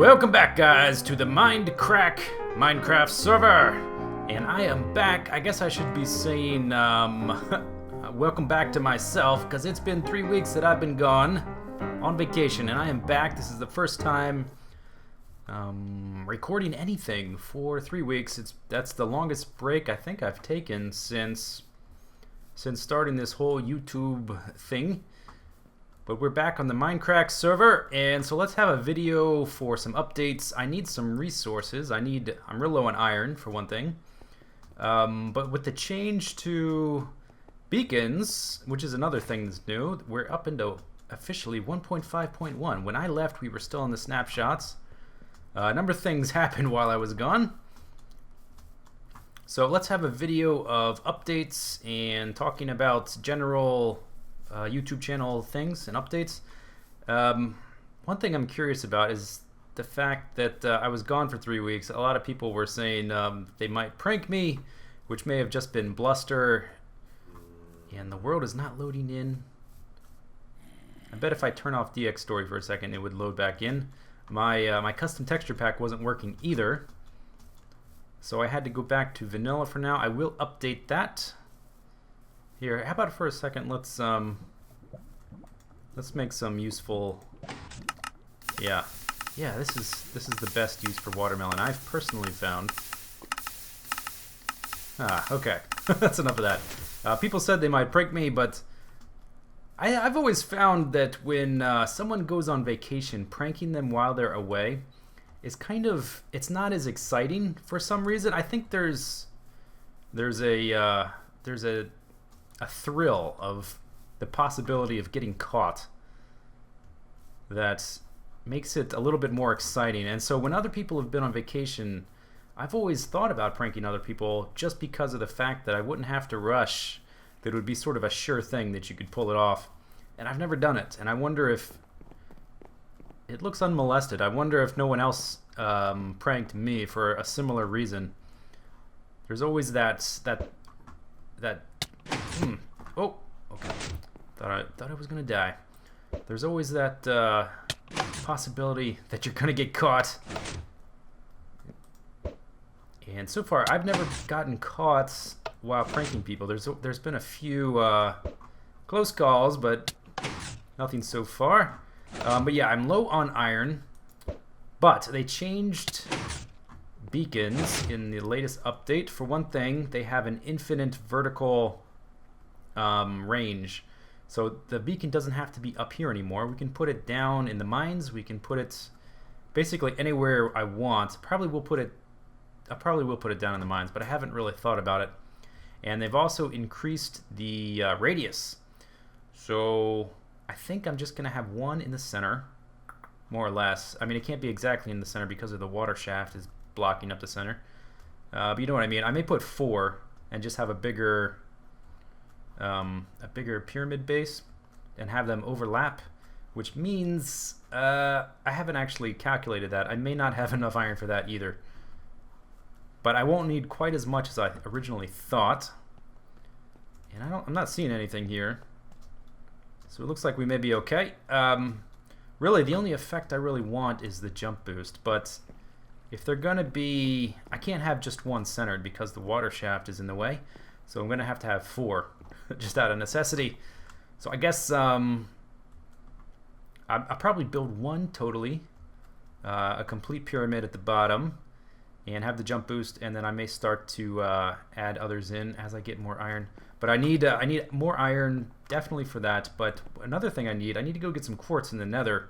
Welcome back, guys, to the Mindcrack Minecraft server. And I am back. I guess I should be saying, welcome back to myself, because it's been 3 weeks that I've been gone on vacation, and I am back. This is the first time recording anything for 3 weeks. That's the longest break I think I've taken since starting this whole YouTube thing. But we're back on the Mindcrack server, and so let's have a video for some updates. I need some resources. I'm real low on iron, for one thing. But with the change to beacons, which is another thing that's new, we're up into officially 1.5.1. When I left, we were still in the snapshots. A number of things happened while I was gone. So let's have a video of updates and talking about general YouTube channel things and updates. One thing I'm curious about is the fact that I was gone for 3 weeks. A lot of people were saying they might prank me, which may have just been bluster, and the world is not loading in. I bet if I turn off DX Story for a second, it would load back in. My custom texture pack wasn't working either, so I had to go back to vanilla for now. I will update that. Here, how about for a second, let's make some useful. Yeah, this is the best use for watermelon I've personally found. Okay, that's enough of that. People said they might prank me, but I've always found that when someone goes on vacation, pranking them while they're away is it's not as exciting for some reason. I think there's a thrill of the possibility of getting caught that makes it a little bit more exciting. And so when other people have been on vacation, I've always thought about pranking other people just because of the fact that I wouldn't have to rush, that it would be sort of a sure thing that you could pull it off. And I've never done it, and I wonder if it looks unmolested. I wonder if no one else pranked me for a similar reason. There's always that oh, okay. Thought I was gonna die. There's always that possibility that you're gonna get caught. And so far, I've never gotten caught while pranking people. There's been a few close calls, but nothing so far. But yeah, I'm low on iron. But they changed beacons in the latest update. For one thing, they have an infinite vertical range, so the beacon doesn't have to be up here anymore. We can put it down in the mines. We can put it basically anywhere I want. I probably will put it down in the mines, but I haven't really thought about it. And they've also increased the radius, so I think I'm just gonna have one in the center, more or less. I mean, it can't be exactly in the center because of the water shaft is blocking up the center, but you know what I mean. I may put 4 and just have a bigger pyramid base and have them overlap, which means I haven't actually calculated that. I may not have enough iron for that either, but I won't need quite as much as I originally thought. And I'm not seeing anything here, so it looks like we may be okay. Really, the only effect I really want is the jump boost, but if they're gonna be, I can't have just one centered because the water shaft is in the way, so I'm gonna have to have 4 just out of necessity. So I guess I'll probably build one totally, a complete pyramid at the bottom, and have the jump boost, and then I may start to add others in as I get more iron. But I need more iron definitely for that. But another thing I need to go get some quartz in the Nether,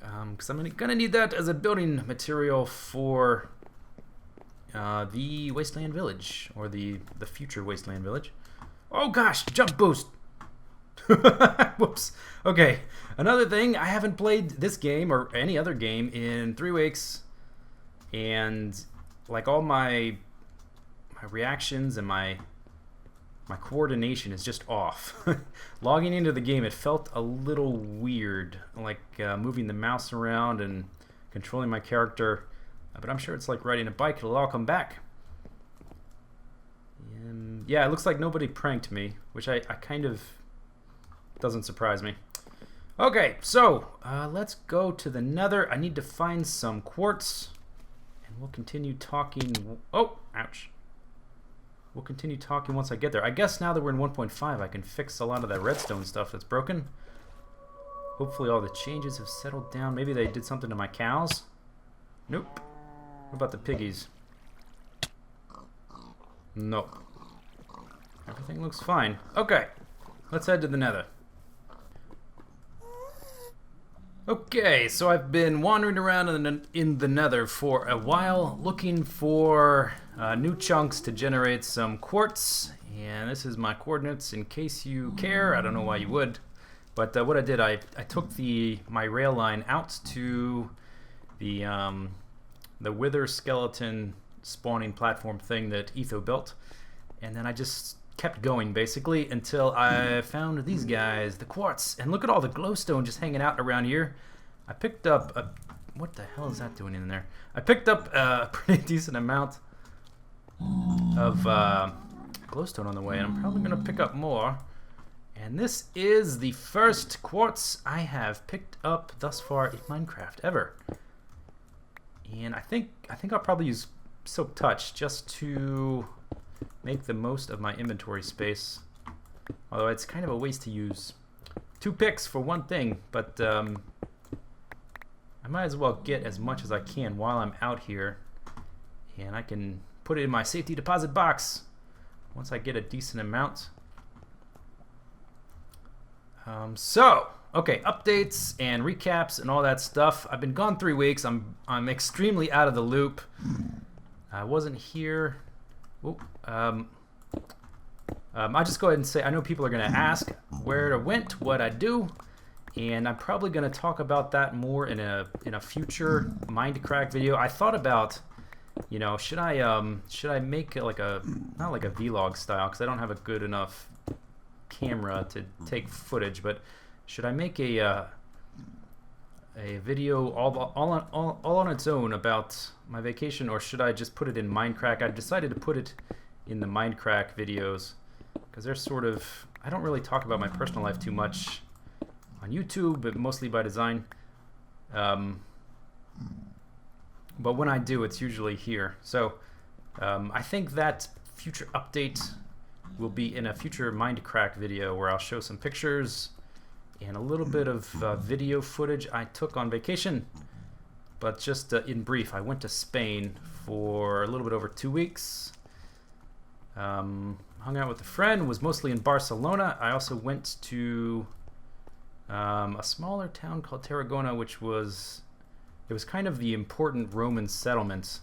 because I'm gonna need that as a building material for the Wasteland Village, or the future Wasteland Village. Oh gosh, jump boost! Whoops. Okay, another thing, I haven't played this game or any other game in 3 weeks, and like all my reactions and my coordination is just off. Logging into the game, it felt a little weird, like moving the mouse around and controlling my character, but I'm sure it's like riding a bike. It'll all come back. Yeah, it looks like nobody pranked me, which I kind of doesn't surprise me. Okay, so let's go to the Nether. I need to find some quartz, and we'll continue talking. Oh, ouch. We'll continue talking once I get there. I guess now that we're in 1.5, I can fix a lot of that redstone stuff that's broken. Hopefully all the changes have settled down. Maybe they did something to my cows. Nope. What about the piggies? Nope. Everything looks fine. Okay, let's head to the Nether. Okay, so I've been wandering around in the Nether for a while, looking for new chunks to generate some quartz. And this is my coordinates in case you care. I don't know why you would. But what I did, I took my rail line out to the wither skeleton spawning platform thing that Etho built. And then I just kept going basically until I found these guys, the quartz. And look at all the glowstone just hanging out around here. I picked up what the hell is that doing in there? I picked up a pretty decent amount of glowstone on the way, and I'm probably gonna pick up more. And this is the first quartz I have picked up thus far in Minecraft ever. And I think I'll probably use Silk Touch just to make the most of my inventory space. Although it's kind of a waste to use 2 picks for one thing, but I might as well get as much as I can while I'm out here, and I can put it in my safety deposit box once I get a decent amount. Okay, updates and recaps and all that stuff. I've been gone 3 weeks. I'm extremely out of the loop. I wasn't here. I'll just go ahead and say, I know people are going to ask where I went, what I do, and I'm probably going to talk about that more in a future Mindcrack video. I thought about, you know, should I make it like not like a vlog style, because I don't have a good enough camera to take footage, but should I make a video all on its own about my vacation, or should I just put it in Mindcrack? I decided to put it in the Mindcrack videos because they're sort of, I don't really talk about my personal life too much on YouTube, but mostly by design. But when I do, it's usually here. So I think that future update will be in a future Mindcrack video where I'll show some pictures and a little bit of video footage I took on vacation. But just in brief, I went to Spain for a little bit over 2 weeks. Hung out with a friend, was mostly in Barcelona. I also went to a smaller town called Tarragona, which was kind of the important Roman settlement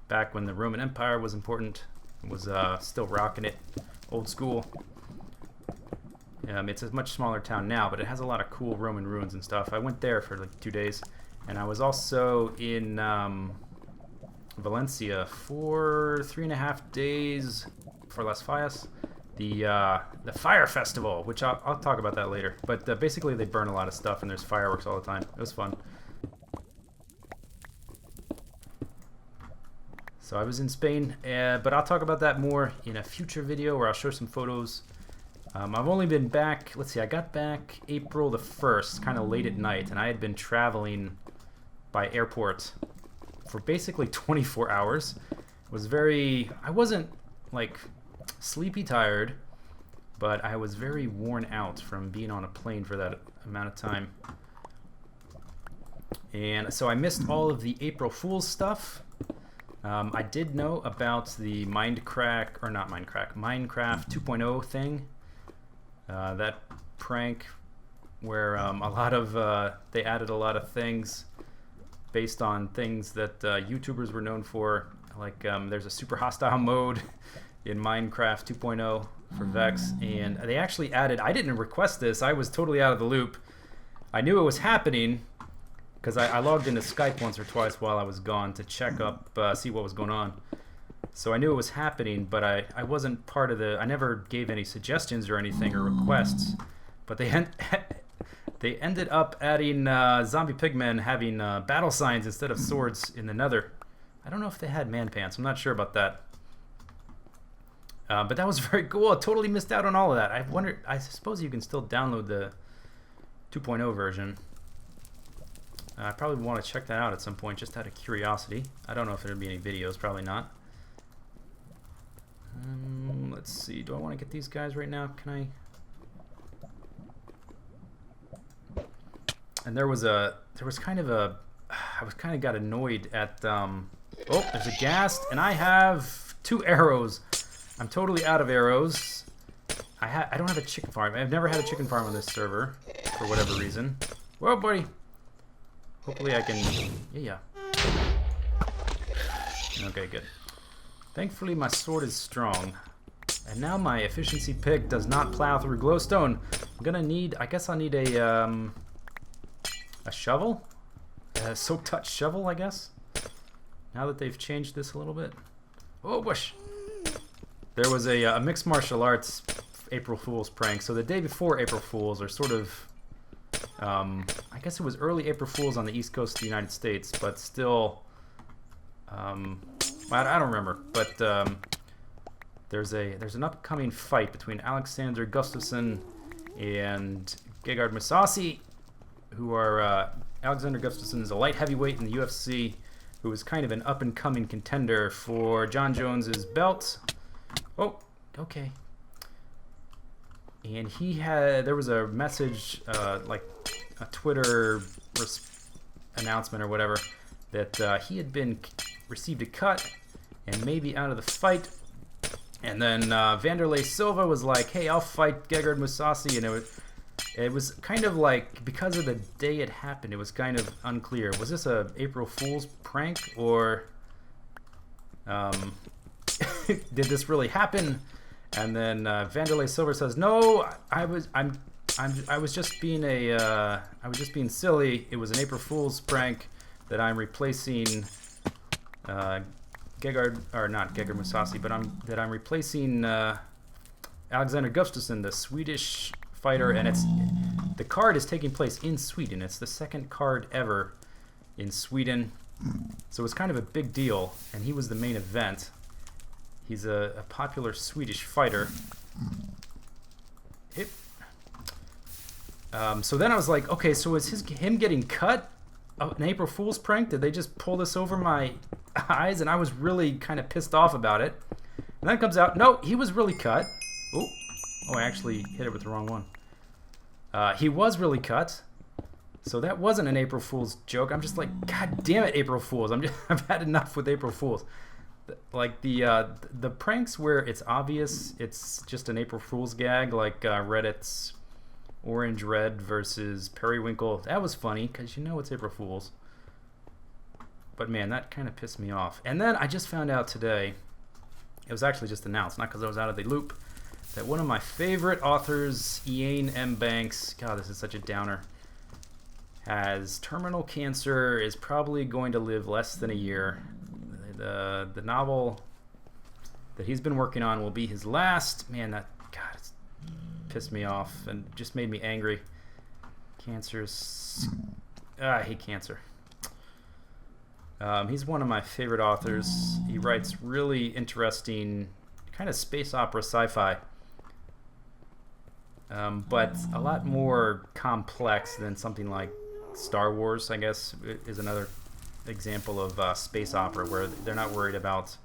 back when the Roman Empire was important. It was still rocking it, old school. It's a much smaller town now, but it has a lot of cool Roman ruins and stuff. I went there for like 2 days, and I was also in Valencia for 3.5 days for Las Fallas, the fire festival, which I'll talk about that later. But basically, they burn a lot of stuff, and there's fireworks all the time. It was fun. So I was in Spain, but I'll talk about that more in a future video where I'll show some photos. I've only been back, let's see, I got back April the 1st, kind of late at night, and I had been traveling by airport for basically 24 hours. I wasn't like sleepy tired, but I was very worn out from being on a plane for that amount of time. And so I missed all of the April Fool's stuff. I did know about the Mindcrack 2.0 thing. That prank where a lot of they added a lot of things based on things that YouTubers were known for, like there's a super hostile mode in Minecraft 2.0 for Vex, and they actually added, I didn't request this, I was totally out of the loop. I knew it was happening because I logged into Skype once or twice while I was gone to check up, see what was going on. So I knew it was happening, but I wasn't part of I never gave any suggestions or anything or requests. But they ended up adding zombie pigmen having battle signs instead of swords in the Nether. I don't know if they had man pants. I'm not sure about that. But that was very cool. I totally missed out on all of that. I suppose you can still download 2.0 version. I probably want to check that out at some point, just out of curiosity. I don't know if there'll be any videos, probably not. Let's see, do I want to get these guys right now? Can I? And there was kind of a, I was kind of got annoyed at, oh, there's a ghast, and I have 2 arrows. I'm totally out of arrows. I don't have a chicken farm. I've never had a chicken farm on this server, for whatever reason. Whoa, buddy. Hopefully I can, yeah. Okay, good. Thankfully my sword is strong. And now my efficiency pick does not plow through glowstone. I'm gonna need, I guess I'll need a shovel? A soak touch shovel, I guess? Now that they've changed this a little bit. Oh, bush! There was a mixed martial arts April Fool's prank. So the day before April Fool's, or sort of, I guess it was early April Fool's on the East Coast of the United States, but still, I don't remember. But there's an upcoming fight between Alexander Gustafsson and Gegard Mousasi, who are Alexander Gustafsson is a light heavyweight in the UFC, who is kind of an up-and-coming contender for John Jones's belt. Oh, okay. And there was a message, like a Twitter announcement or whatever, that he had received a cut and maybe out of the fight. And then Vanderlei Silva was like, "Hey, I'll fight Gegard Mousasi," and it was kind of like, because of the day it happened, it was kind of unclear. Was this a April Fool's prank, or did this really happen? And then Vanderlei Silva says, "No, I was just being I was just being silly. It was an April Fool's prank that I'm replacing Gegard, or not Gegard Mousasi, but I'm replacing Alexander Gustafsson, the Swedish fighter, and the card is taking place in Sweden. It's the second card ever in Sweden, so it's kind of a big deal, and he was the main event. He's a popular Swedish fighter." So then I was like, okay, so is him getting cut an April Fool's prank? Did they just pull this over my eyes? And I was really kind of pissed off about it. And then it comes out, no, he was really cut. Oh, I actually hit it with the wrong one. He was really cut. So that wasn't an April Fool's joke. I'm just like, God damn it, April Fools. I've had enough with April Fools. Like the pranks where it's obvious it's just an April Fool's gag, like Reddit's Orange Red versus Periwinkle. That was funny because you know it's April Fool's. But man, that kind of pissed me off. And then I just found out today, it was actually just announced, not because I was out of the loop, that one of my favorite authors, Ian M. Banks, God, this is such a downer, has terminal cancer, is probably going to live less than a year. The novel that he's been working on will be his last. Man, that, God, it's pissed me off and just made me angry. Cancer's, I hate cancer. He's one of my favorite authors. He writes really interesting kind of space opera sci-fi, but a lot more complex than something like Star Wars, I guess, is another example of space opera where they're not worried about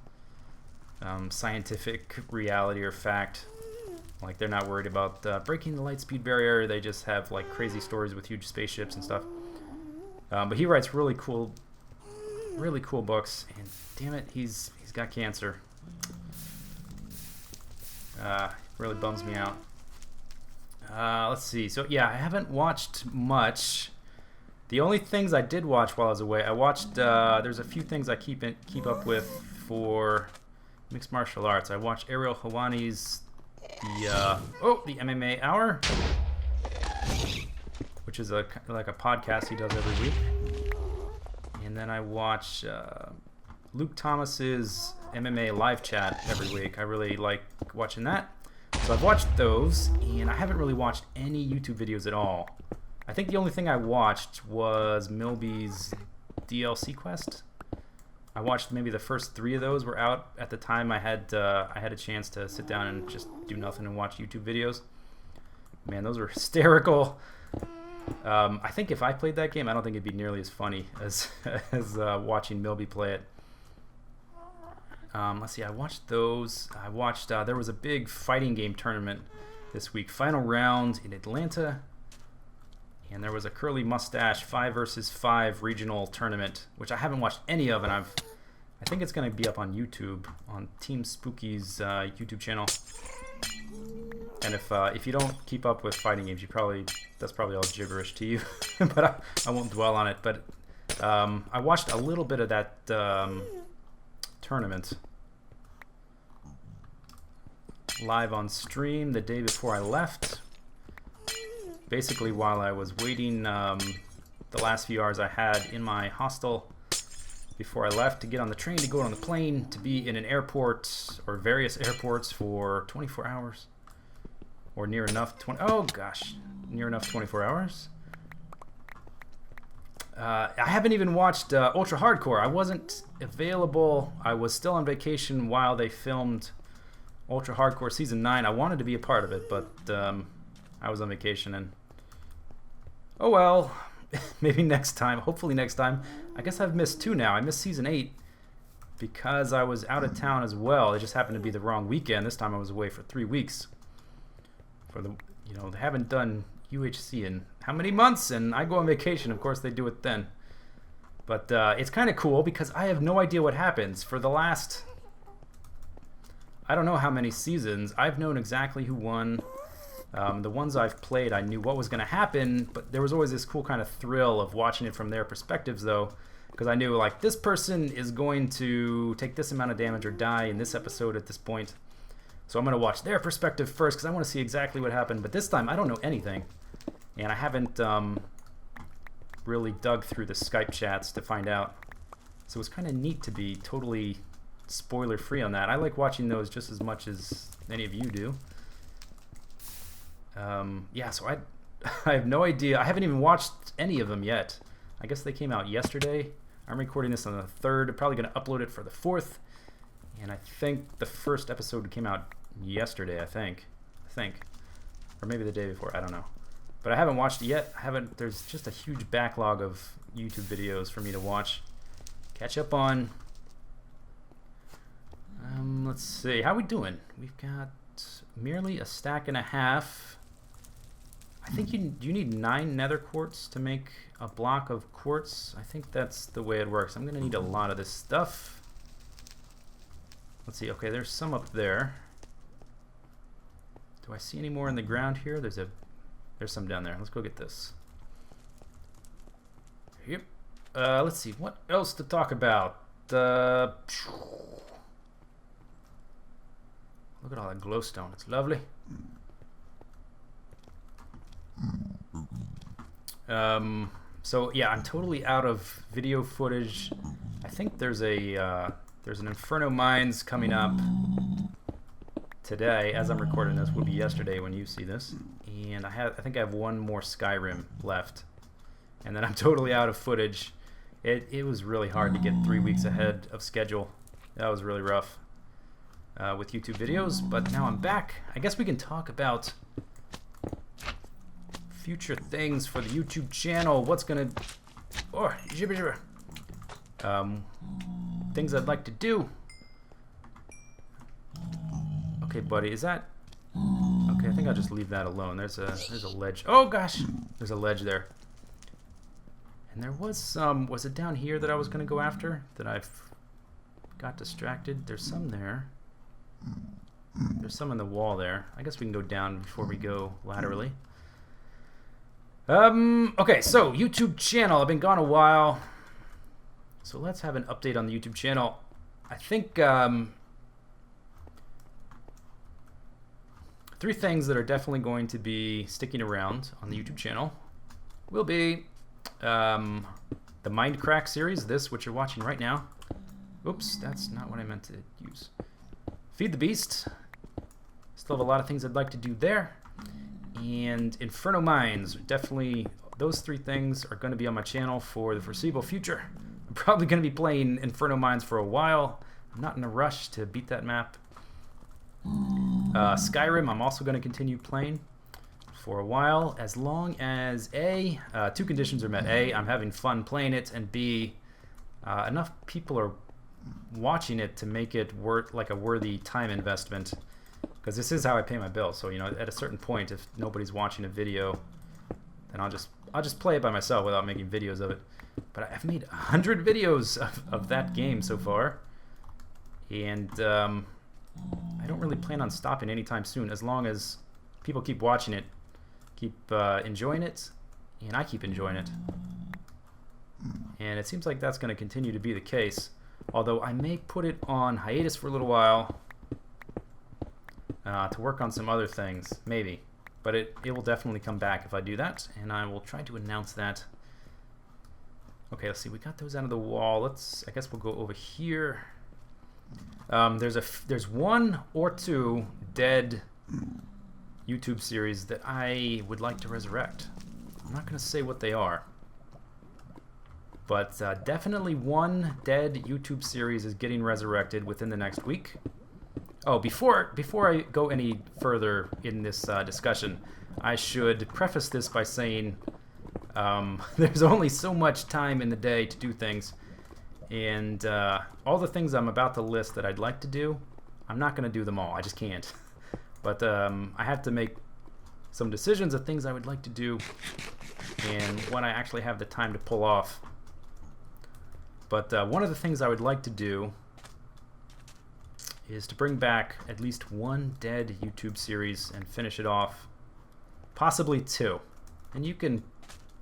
scientific reality or fact. Like, they're not worried about breaking the light speed barrier. They just have like crazy stories with huge spaceships and stuff. But he writes really cool books, and damn it, he's got cancer. Really bums me out. Let's see. So yeah, I haven't watched much. The only things I did watch while I was away, I watched, there's a few things I keep up with for mixed martial arts. I watched Ariel Helwani's the MMA Hour, which is like a podcast he does every week. And then I watch Luke Thomas's MMA live chat every week. I really like watching that. So I've watched those, and I haven't really watched any YouTube videos at all. I think the only thing I watched was Milby's DLC quest. I watched maybe the first 3 of those were out at the time I had a chance to sit down and just do nothing and watch YouTube videos. Man, those were hysterical. I think if I played that game, I don't think it'd be nearly as funny as as watching Milby play it. Let's see, I watched those. I watched, there was a big fighting game tournament this week. Final round in Atlanta. And there was a curly mustache 5 versus 5 regional tournament, which I haven't watched any of, and I think it's going to be up on YouTube, on Team Spooky's YouTube channel. And if you don't keep up with fighting games, that's probably all gibberish to you. But I won't dwell on it. But I watched a little bit of that tournament live on stream the day before I left. Basically, while I was waiting the last few hours I had in my hostel before I left to get on the train, to go on the plane, to be in an airport or various airports for 24 hours. Or near enough, near enough 24 hours. I haven't even watched Ultra Hardcore. I wasn't available. I was still on vacation while they filmed Ultra Hardcore Season 9. I wanted to be a part of it, but I was on vacation, and oh well, maybe next time. Hopefully next time. I guess I've missed 2 now. I missed Season 8 because I was out of town as well. It just happened to be the wrong weekend. This time I was away for 3 weeks. They haven't done UHC in how many months, and I go on vacation. Of course, they do it then. But it's kind of cool because I have no idea what happens. For the last, I don't know how many seasons, I've known exactly who won. The ones I've played, I knew what was going to happen, but there was always this cool kind of thrill of watching it from their perspectives, though, because I knew, like, this person is going to take this amount of damage or die in this episode at this point. So I'm going to watch their perspective first because I want to see exactly what happened. But this time, I don't know anything. And I haven't really dug through the Skype chats to find out. So it's kind of neat to be totally spoiler-free on that. I like watching those just as much as any of you do. Yeah, so I have no idea. I haven't even watched any of them yet. I guess they came out yesterday. I'm recording this on the 3rd. I'm probably going to upload it for the 4th. And I think the first episode came out yesterday, I think. Or maybe the day before, I don't know. But I haven't watched it yet. There's just a huge backlog of YouTube videos for me to watch. Catch up on. Let's see, how we doing? We've got merely a stack and a half. I think you need 9 nether quartz to make a block of quartz. I think that's the way it works. I'm going to need a lot of this stuff. Let's see. Okay, there's some up there. Do I see any more in the ground here? There's some down there. Let's go get this. Yep. Let's see. What else to talk about? Look at all that glowstone. It's lovely. So yeah, I'm totally out of video footage. I think there's an Inferno Mines coming up today as I'm recording this. Would be yesterday when you see this. And I think I have one more Skyrim left, and then I'm totally out of footage. It was really hard to get 3 weeks ahead of schedule. That was really rough with YouTube videos, but now I'm back. I guess we can talk about future things for the YouTube channel. What's gonna things I'd like to do. Okay, buddy, is that okay? I think I'll just leave that alone. There's a ledge. Oh gosh, there's a ledge there. And there was some. Was it down here that I was gonna go after? That I've got distracted. There's some there. There's some in the wall there. I guess we can go down before we go laterally. Okay, so YouTube channel. I've been gone a while, so let's have an update on the YouTube channel. I think 3 things that are definitely going to be sticking around on the YouTube channel will be the Mindcrack series, this which you're watching right now. Oops, that's not what I meant to use. Feed the Beast. Still have a lot of things I'd like to do there. And Inferno Mines, definitely those 3 things are going to be on my channel for the foreseeable future. I'm probably going to be playing Inferno Mines for a while. I'm not in a rush to beat that map. Skyrim, I'm also going to continue playing for a while, as long as A, two conditions are met. A, I'm having fun playing it, and B, enough people are watching it to make it worth like a worthy time investment. Because this is how I pay my bills. So, you know, at a certain point, if nobody's watching a video, then I'll just play it by myself without making videos of it. But I've made 100 videos of that game so far, and I don't really plan on stopping anytime soon, as long as people keep watching it, keep enjoying it, and I keep enjoying it. And it seems like that's going to continue to be the case, although I may put it on hiatus for a little while to work on some other things, maybe. But it will definitely come back if I do that, and I will try to announce that. Okay, let's see. We got those out of the wall. I guess we'll go over here. There's one or two dead YouTube series that I would like to resurrect. I'm not going to say what they are, but definitely one dead YouTube series is getting resurrected within the next week. Oh, before I go any further in this discussion, I should preface this by saying there's only so much time in the day to do things, and all the things I'm about to list that I'd like to do, I'm not going to do them all. I just can't. But I have to make some decisions of things I would like to do and what I actually have the time to pull off. But one of the things I would like to do is to bring back at least one dead YouTube series and finish it off. Possibly two. And you can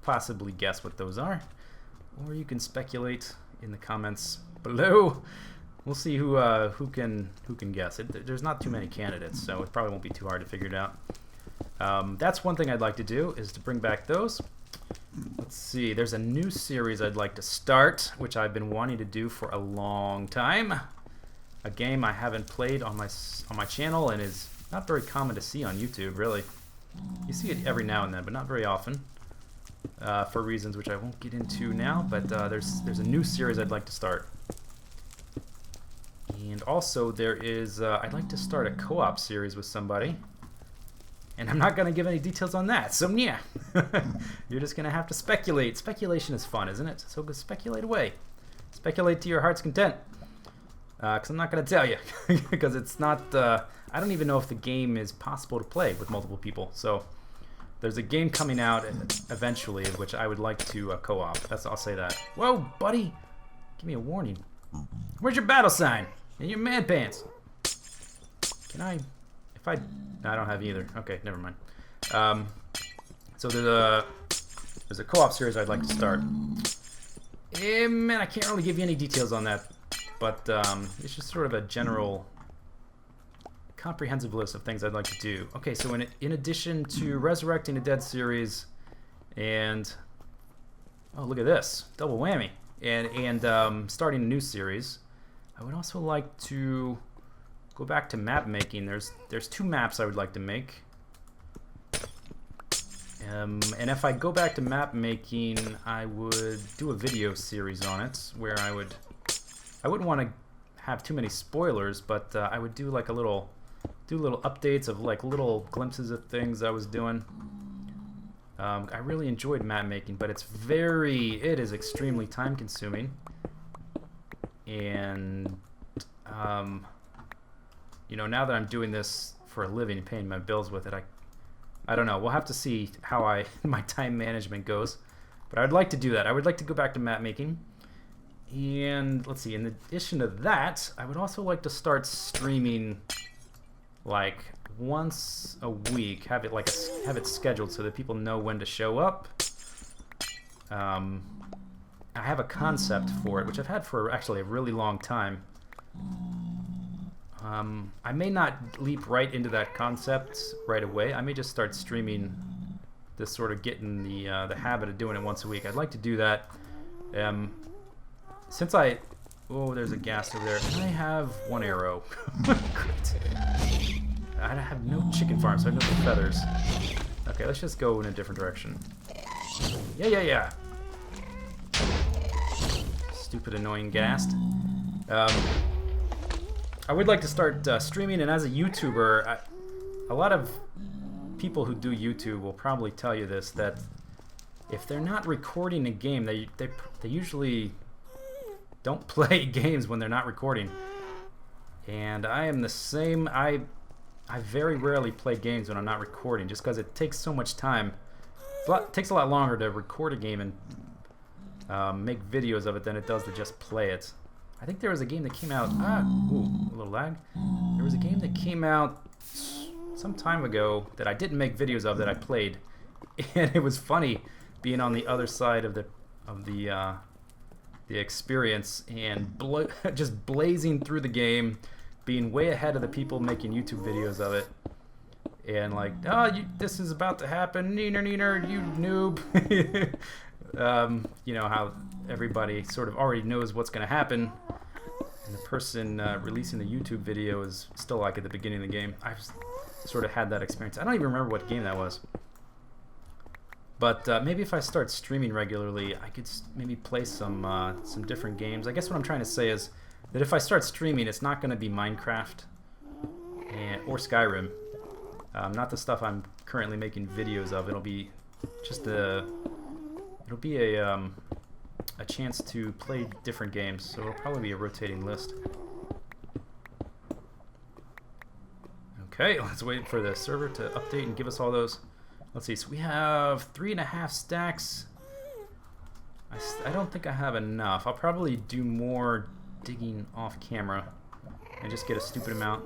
possibly guess what those are, or you can speculate in the comments below. We'll see who can guess it. There's not too many candidates, so it probably won't be too hard to figure it out. That's one thing I'd like to do, is to bring back those. Let's see, there's a new series I'd like to start, which I've been wanting to do for a long time. A game I haven't played on my channel and is not very common to see on YouTube, really. You see it every now and then, but not very often, for reasons which I won't get into now. But there's a new series I'd like to start, and also there is I'd like to start a co-op series with somebody, and I'm not going to give any details on that. So yeah, you're just going to have to speculate. Speculation is fun, isn't it? So go speculate away. Speculate to your heart's content. Because I'm not going to tell you, because it's not, I don't even know if the game is possible to play with multiple people. So there's a game coming out eventually, which I would like to co-op. I'll say that. Whoa, buddy, give me a warning. Where's your battle sign and your man pants? Can I, no, I don't have either. Okay, never mind. So there's a co-op series I'd like to start. Man, I can't really give you any details on that. But it's just sort of a general, comprehensive list of things I'd like to do. Okay, so in addition to resurrecting a dead series, and oh, look at this, double whammy, and starting a new series, I would also like to go back to map making. There's two maps I would like to make, and if I go back to map making, I would do a video series on it where I wouldn't want to have too many spoilers, but I would do like little updates of like little glimpses of things I was doing. I really enjoyed map making, but it is extremely time consuming, and you know, now that I'm doing this for a living and paying my bills with it, I don't know. We'll have to see how my time management goes, but I'd like to do that. I would like to go back to map making. And let's see, in addition to that, I would also like to start streaming like once a week, have it scheduled so that people know when to show up. I have a concept for it, which I've had for actually a really long time. I may not leap right into that concept right away. I may just start streaming this, sort of getting the habit of doing it once a week. I'd like to do that. Since oh, there's a ghast over there. I have one arrow. Great. I have no chicken farm, so I have no feathers. Okay, let's just go in a different direction. Yeah. Stupid, annoying ghast. I would like to start streaming, and as a YouTuber, a lot of people who do YouTube will probably tell you this, that if they're not recording a game, they usually don't play games when they're not recording. And I am the same. I very rarely play games when I'm not recording, just because it takes so much time. It takes a lot longer to record a game and make videos of it than it does to just play it. I think there was a game that came out. Ooh, a little lag. There was a game that came out some time ago that I didn't make videos of, that I played, and it was funny being on the other side of the experience and just blazing through the game, being way ahead of the people making YouTube videos of it, and like, oh, this is about to happen, neener, you noob. You know how everybody sort of already knows what's going to happen, and the person releasing the YouTube video is still like at the beginning of the game. I've sort of had that experience. I don't even remember what game that was. But maybe if I start streaming regularly, I could maybe play some different games. I guess what I'm trying to say is that if I start streaming, it's not going to be Minecraft or Skyrim. Not the stuff I'm currently making videos of. It'll be just a chance to play different games. So it'll probably be a rotating list. Okay, let's wait for the server to update and give us all those. Let's see, so we have 3.5 stacks. I don't think I have enough. I'll probably do more digging off camera and just get a stupid amount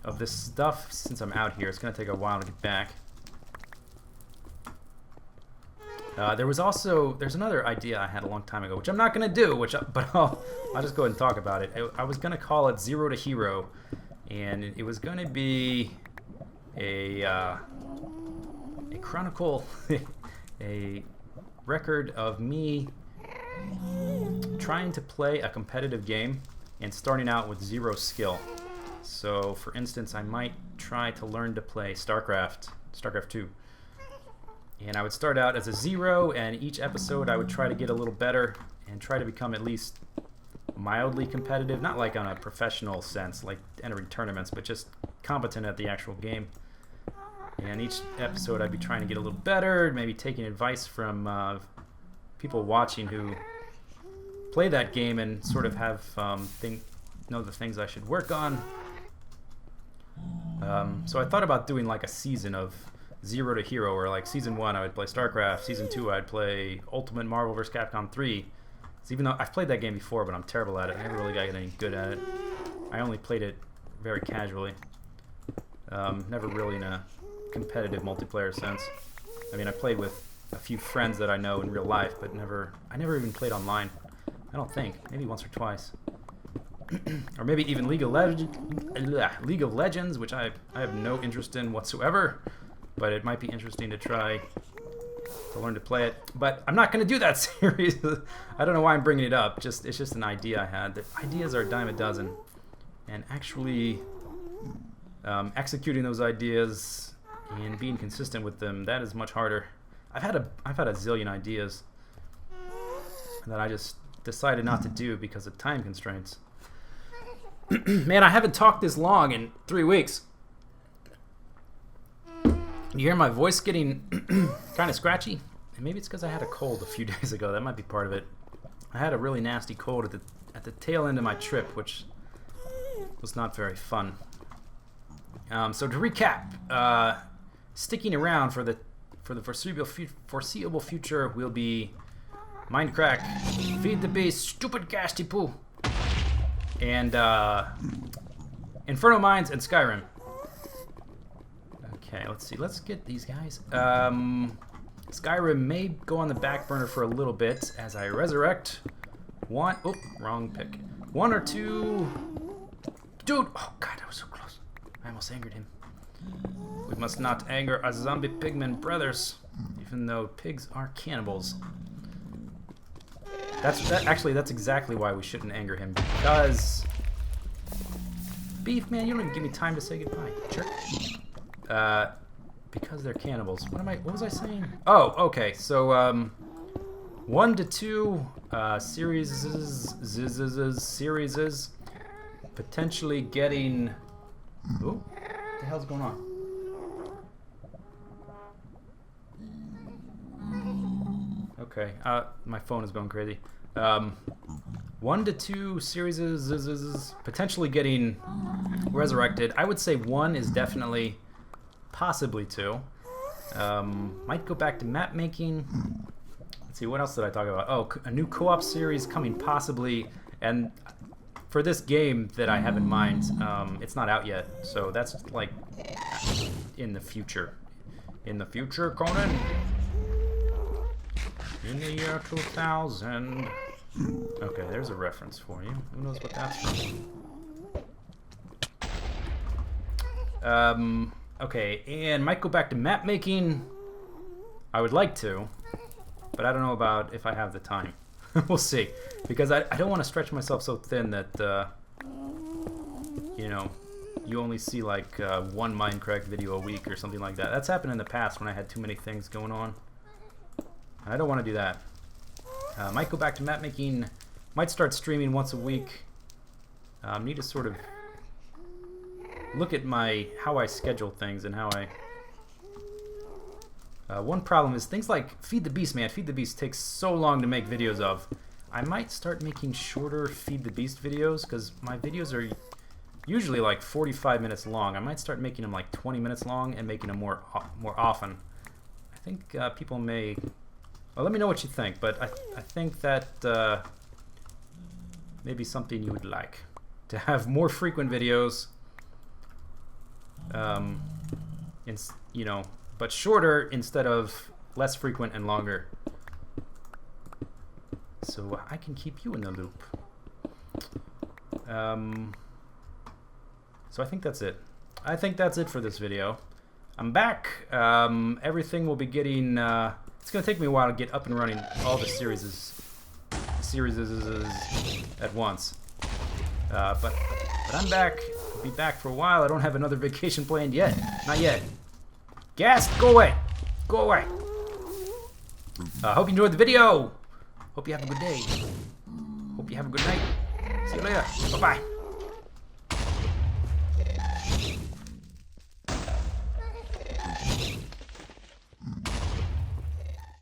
of this stuff since I'm out here. It's going to take a while to get back. There's another idea I had a long time ago, which I'm not going to do, but I'll just go ahead and talk about it. I was going to call it Zero to Hero, and it was going to be a chronicle, a record of me trying to play a competitive game and starting out with 0 skill. So, for instance, I might try to learn to play StarCraft 2. And I would start out as a 0, and each episode I would try to get a little better and try to become at least mildly competitive, not like on a professional sense, like entering tournaments, but just competent at the actual game. And each episode I'd be trying to get a little better, maybe taking advice from people watching who play that game and sort of have know the things I should work on. So I thought about doing like a season of 0 to Hero, where like season 1 I would play StarCraft, season 2 I'd play Ultimate Marvel vs. Capcom 3. So even though I've played that game before, but I'm terrible at it, I never really got any good at it. I only played it very casually. Never really in a competitive multiplayer sense. I mean, I played with a few friends that I know in real life, but I never even played online. I don't think. Maybe once or twice. Or maybe even League of Legends, which I have no interest in whatsoever, but it might be interesting to try to learn to play it. But I'm not going to do that series. I don't know why I'm bringing it up. It's just an idea I had. That ideas are a dime a dozen, and actually executing those ideas and being consistent with them, that is much harder. I've had a zillion ideas that I just decided not to do because of time constraints. Man, I haven't talked this long in 3 weeks. You hear my voice getting kind of scratchy? And maybe it's because I had a cold a few days ago. That might be part of it. I had a really nasty cold at the tail end of my trip, which was not very fun. So to recap, sticking around for the foreseeable future will be Mindcrack, Feed the Beast, Stupid Gasty Poo, and Inferno Mines and Skyrim. Okay, let's see. Let's get these guys. Skyrim may go on the back burner for a little bit as I resurrect one. Oh, wrong pick. 1 or 2. Dude! Oh god, that was so close. I almost angered him. We must not anger our zombie pigmen brothers, even though pigs are cannibals. Actually, that's exactly why we shouldn't anger him, because beef, man, you don't even give me time to say goodbye. Sure. Because they're cannibals. What was I saying? Oh, okay. So 1 to 2 series potentially getting. Oh, what the hell's going on? Okay. My phone is going crazy. 1 to 2 series is potentially getting resurrected. I would say 1 is definitely, possibly 2. Might go back to map making. Let's see, what else did I talk about? Oh, a new co-op series coming possibly, and for this game that I have in mind, it's not out yet, so that's like in the future. In the future, Conan. In the year 2000. Okay, there's a reference for you. Who knows what that's from? Okay, and might go back to map making. I would like to, but I don't know about if I have the time. We'll see, because I don't want to stretch myself so thin that you know, you only see like 1 Mindcrack video a week or something like that. That's happened in the past when I had too many things going on. I don't want to do that. Might go back to map making. Might start streaming once a week. Need to sort of look at how I schedule things and how I. One problem is things like Feed the Beast, man. Feed the Beast takes so long to make videos of. I might start making shorter Feed the Beast videos because my videos are usually like 45 minutes long. I might start making them like 20 minutes long and making them more often. I think people may. Well, let me know what you think, but I think that maybe something you would like to have more frequent videos, you know, but shorter instead of less frequent and longer, so I can keep you in the loop. So I think that's it. I think that's it for this video. I'm back. Everything will be getting. It's gonna take me a while to get up and running all the series at once. But I'm back. I'll be back for a while. I don't have another vacation planned yet. Not yet. Gas, go away. Go away. Hope you enjoyed the video. Hope you have a good day. Hope you have a good night. See you later. Bye-bye.